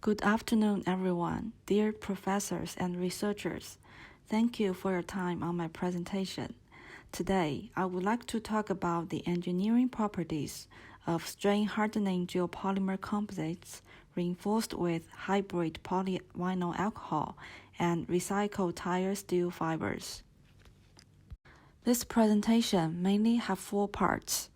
Good afternoon, everyone, dear professors and researchers. Thank you for your time on my presentation. Today, I would like to talk about the engineering properties of strain-hardening geopolymer composites reinforced with hybrid polyvinyl alcohol and recycled tire steel fibers. This presentation mainly have 4 parts,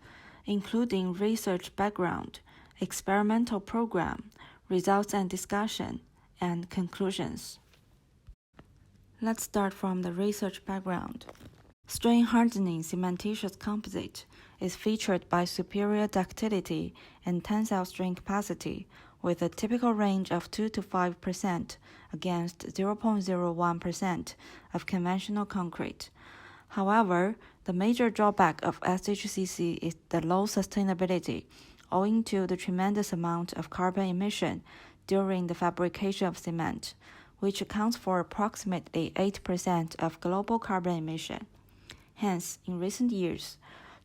including research background, experimental program, results and discussion, and conclusions. Let's start from the research background. Strain-hardening cementitious composite is featured by superior ductility and tensile strain capacity with a typical range of 2 to 5% against 0.01% of conventional concrete. However, the major drawback of SHCC is the low sustainability owing to the tremendous amount of carbon emission during the fabrication of cement, which accounts for approximately 8% of global carbon emission. Hence, in recent years,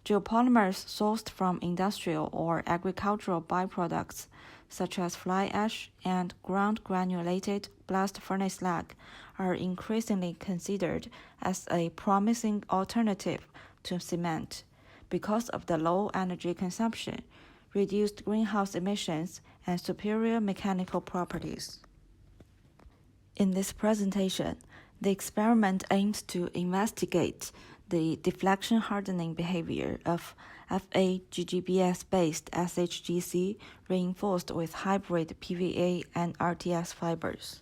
geopolymers sourced from industrial or agricultural byproducts such as fly ash and ground granulated blast furnace slag are increasingly considered as a promising alternative to cement because of the low energy consumption, reduced greenhouse emissions, and superior mechanical properties. In this presentation, the experiment aims to investigate the deflection hardening behavior of FA-GGBS-based SHGC reinforced with hybrid PVA and RTS fibers.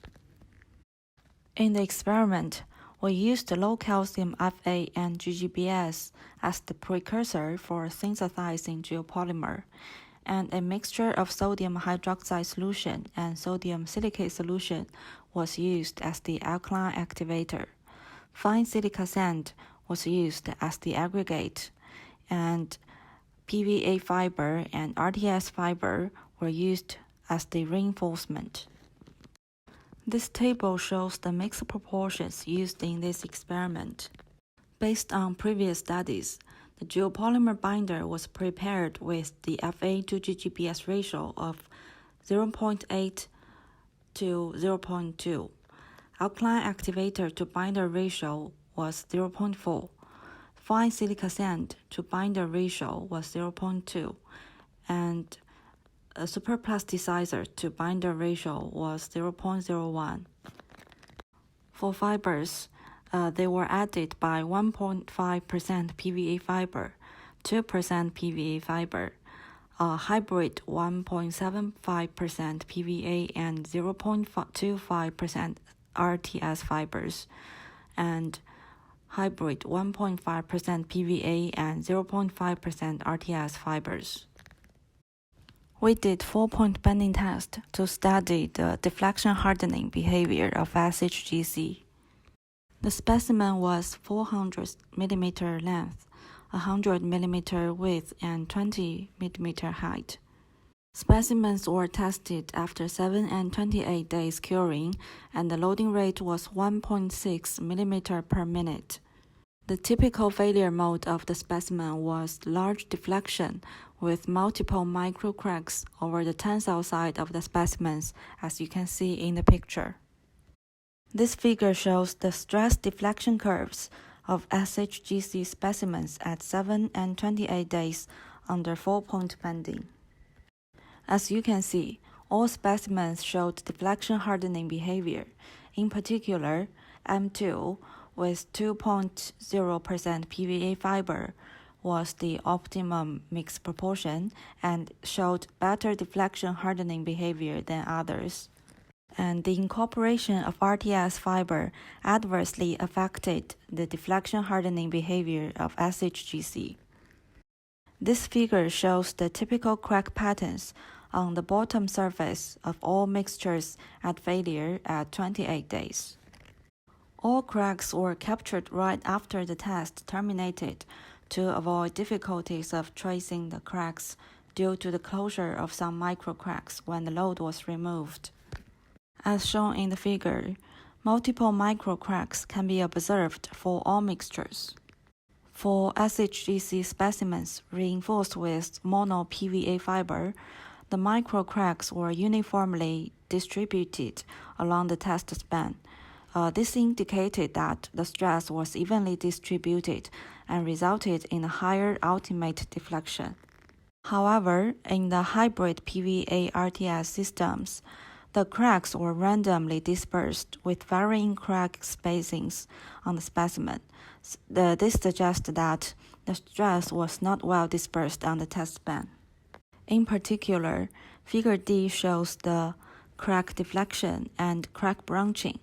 In the experiment, we used low-calcium FA and GGBS as the precursor for synthesizing geopolymer, and a mixture of sodium hydroxide solution and sodium silicate solution was used as the alkaline activator. Fine silica sand was used as the aggregate, and PVA fiber and RTS fiber were used as the reinforcement. This table shows the mixed proportions used in this experiment. Based on previous studies, the geopolymer binder was prepared with the FA to GGBS ratio of 0.8 to 0.2. Alkaline activator to binder ratio was 0.4. Fine silica sand to binder ratio was 0.2, and a superplasticizer to binder ratio was 0.01. For fibers, they were added by 1.5% PVA fiber, 2% PVA fiber, hybrid 1.75% PVA and 0.25% RTS fibers, and hybrid 1.5% PVA and 0.5% RTS fibers. We did 4-point bending test to study the deflection hardening behavior of SHGC. The specimen was 400 mm length, 100 mm width, and 20 mm height. Specimens were tested after 7 and 28 days curing, and the loading rate was 1.6 mm per minute. The typical failure mode of the specimen was large deflection with multiple micro cracks over the tensile side of the specimens, as you can see in the picture. This figure shows the stress deflection curves of SHGC specimens at 7 and 28 days under 4-point bending. As you can see, all specimens showed deflection hardening behavior. In particular, M2 with 2.0% PVA fiber was the optimum mix proportion and showed better deflection hardening behavior than others. And the incorporation of RTS fiber adversely affected the deflection hardening behavior of SHGC. This figure shows the typical crack patterns on the bottom surface of all mixtures at failure at 28 days. All cracks were captured right after the test terminated to avoid difficulties of tracing the cracks due to the closure of some micro cracks when the load was removed. As shown in the figure, multiple micro cracks can be observed for all mixtures. For SHGC specimens reinforced with mono PVA fiber, the micro cracks were uniformly distributed along the test span. This indicated that the stress was evenly distributed and resulted in a higher ultimate deflection. However, in the hybrid PVA RTS systems, the cracks were randomly dispersed with varying crack spacings on the specimen. This suggests that the stress was not well dispersed on the test span. In particular, Figure D shows the crack deflection and crack branching.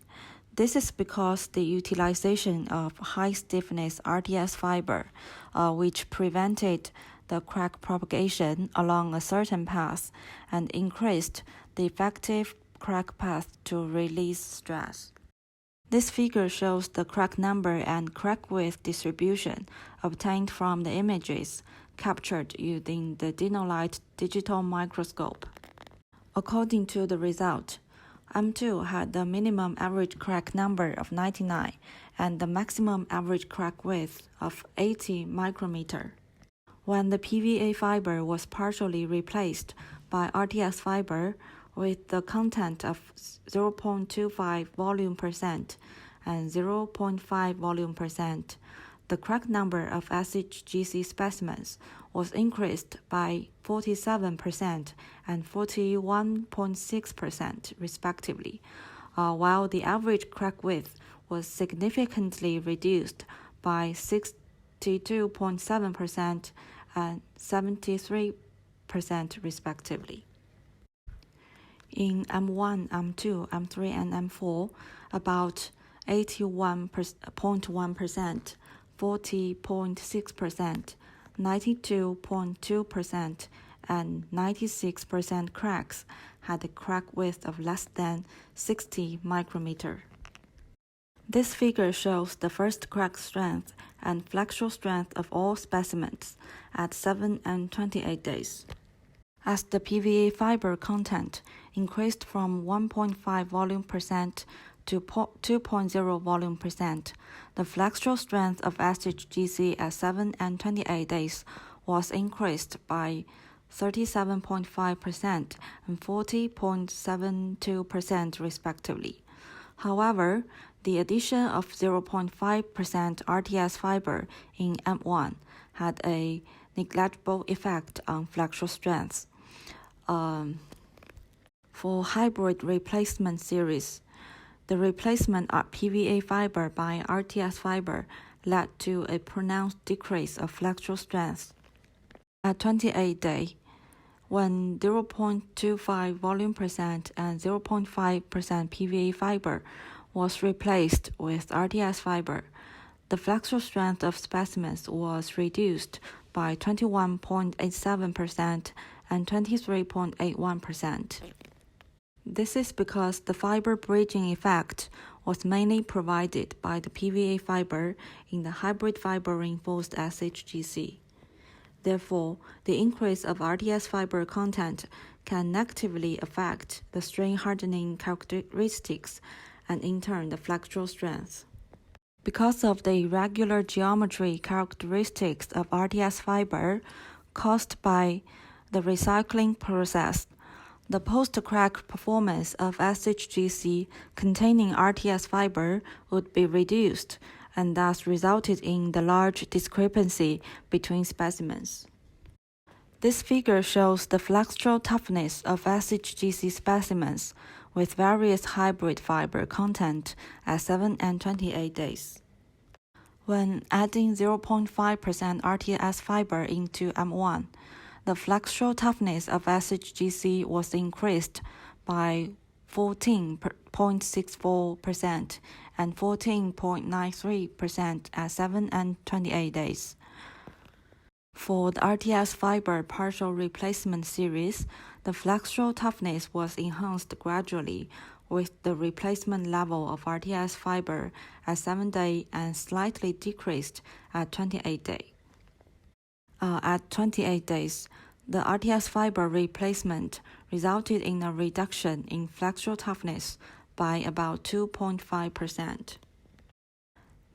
This is because the utilization of high-stiffness RTS fiber, which prevented the crack propagation along a certain path and increased the effective crack path to release stress. This figure shows the crack number and crack width distribution obtained from the images captured using the Dinolite digital microscope. According to the result, M2 had the minimum average crack number of 99 and the maximum average crack width of 80 micrometer. When the PVA fiber was partially replaced by RTS fiber with the content of 0.25 volume percent and 0.5 volume percent, the crack number of SHGC specimens was increased by 47% and 41.6% respectively, while the average crack width was significantly reduced by 62.7% and 73% respectively. In M1, M2, M3, and M4, about 81.1%, 40.6%, 92.2%, and 96% cracks had a crack width of less than 60 micrometer. This figure shows the first crack strength and flexural strength of all specimens at 7 and 28 days. As the PVA fiber content increased from 1.5 volume percent to 2.0 volume percent, the flexural strength of SHGC at 7 and 28 days was increased by 37.5% and 40.72% respectively. However, the addition of 0.5% RTS fiber in M1 had a negligible effect on flexural strength. For hybrid replacement series, the replacement of PVA fiber by RTS fiber led to a pronounced decrease of flexural strength. At 28 day, when 0.25 volume percent and 0.5% PVA fiber was replaced with RTS fiber, the flexural strength of specimens was reduced by 21.87% and 23.81%. This is because the fiber bridging effect was mainly provided by the PVA fiber in the hybrid fiber reinforced SHGC. Therefore, the increase of RTS fiber content can negatively affect the strain hardening characteristics and in turn the flexural strength. Because of the irregular geometry characteristics of RTS fiber caused by the recycling process, the post-crack performance of SHGC containing RTS fiber would be reduced and thus resulted in the large discrepancy between specimens. This figure shows the flexural toughness of SHGC specimens with various hybrid fiber content at 7 and 28 days. When adding 0.5% RTS fiber into M1, the flexural toughness of SHGC was increased by 14.64% and 14.93% at 7 and 28 days. For the RTS fiber partial replacement series, the flexural toughness was enhanced gradually with the replacement level of RTS fiber at 7 days and slightly decreased at 28 days. At 28 days, the RTS fiber replacement resulted in a reduction in flexural toughness by about 2.5%.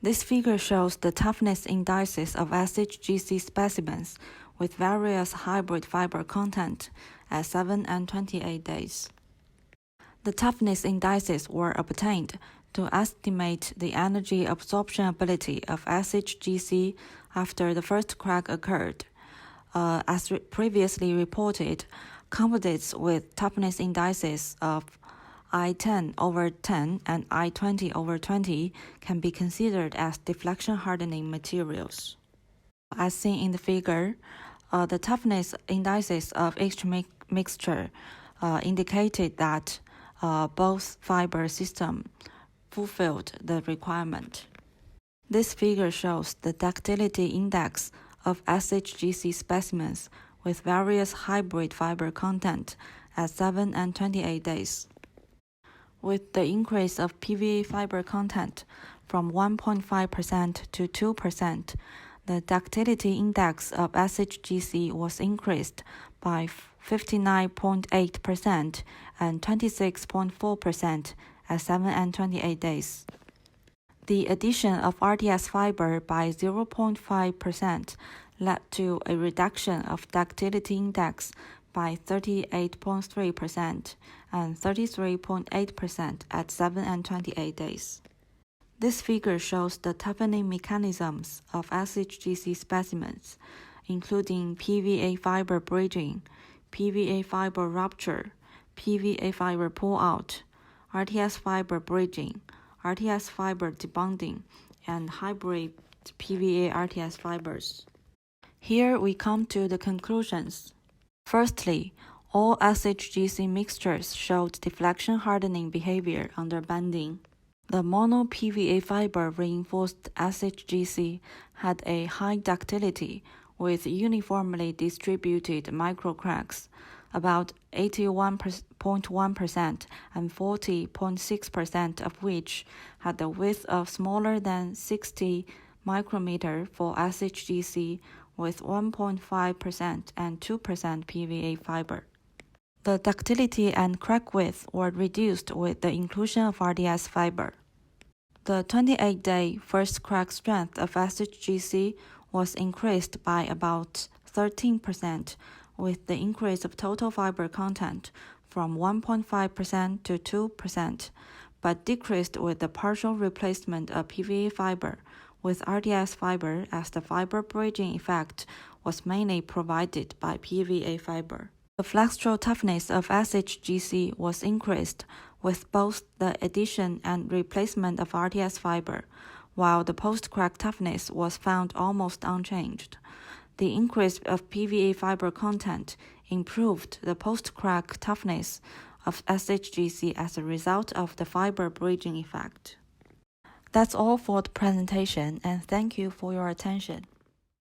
This figure shows the toughness indices of SHGC specimens with various hybrid fiber content at 7 and 28 days. The toughness indices were obtained to estimate the energy absorption ability of SHGC after the first crack occurred. As previously reported, composites with toughness indices of I10/10 and I20/20 can be considered as deflection hardening materials. As seen in the figure, the toughness indices of each mixture indicated that both fiber systems fulfilled the requirement. This figure shows the ductility index of SHGC specimens with various hybrid fiber content at 7 and 28 days. With the increase of PVA fiber content from 1.5% to 2%, the ductility index of SHGC was increased by 59.8% and 26.4% at 7 and 28 days. The addition of RTS fiber by 0.5% led to a reduction of ductility index by 38.3% and 33.8% at 7 and 28 days. This figure shows the toughening mechanisms of SHGC specimens, including PVA fiber bridging, PVA fiber rupture, PVA fiber pull-out, RTS fiber bridging, RTS fiber debonding, and hybrid PVA RTS fibers. Here we come to the conclusions. Firstly, all SHGC mixtures showed deflection hardening behavior under bending. The mono PVA fiber reinforced SHGC had a high ductility with uniformly distributed microcracks, about 81.1% and 40.6% of which had a width of smaller than 60 micrometer for SHGC with 1.5% and 2% PVA fiber. The ductility and crack width were reduced with the inclusion of RDS fiber. The 28-day first crack strength of SHGC was increased by about 13% with the increase of total fiber content from 1.5% to 2%, but decreased with the partial replacement of PVA fiber with RDS fiber as the fiber bridging effect was mainly provided by PVA fiber. The flexural toughness of SHGC was increased with both the addition and replacement of RTS fiber, while the post-crack toughness was found almost unchanged. The increase of PVA fiber content improved the post-crack toughness of SHGC as a result of the fiber bridging effect. That's all for the presentation, and thank you for your attention.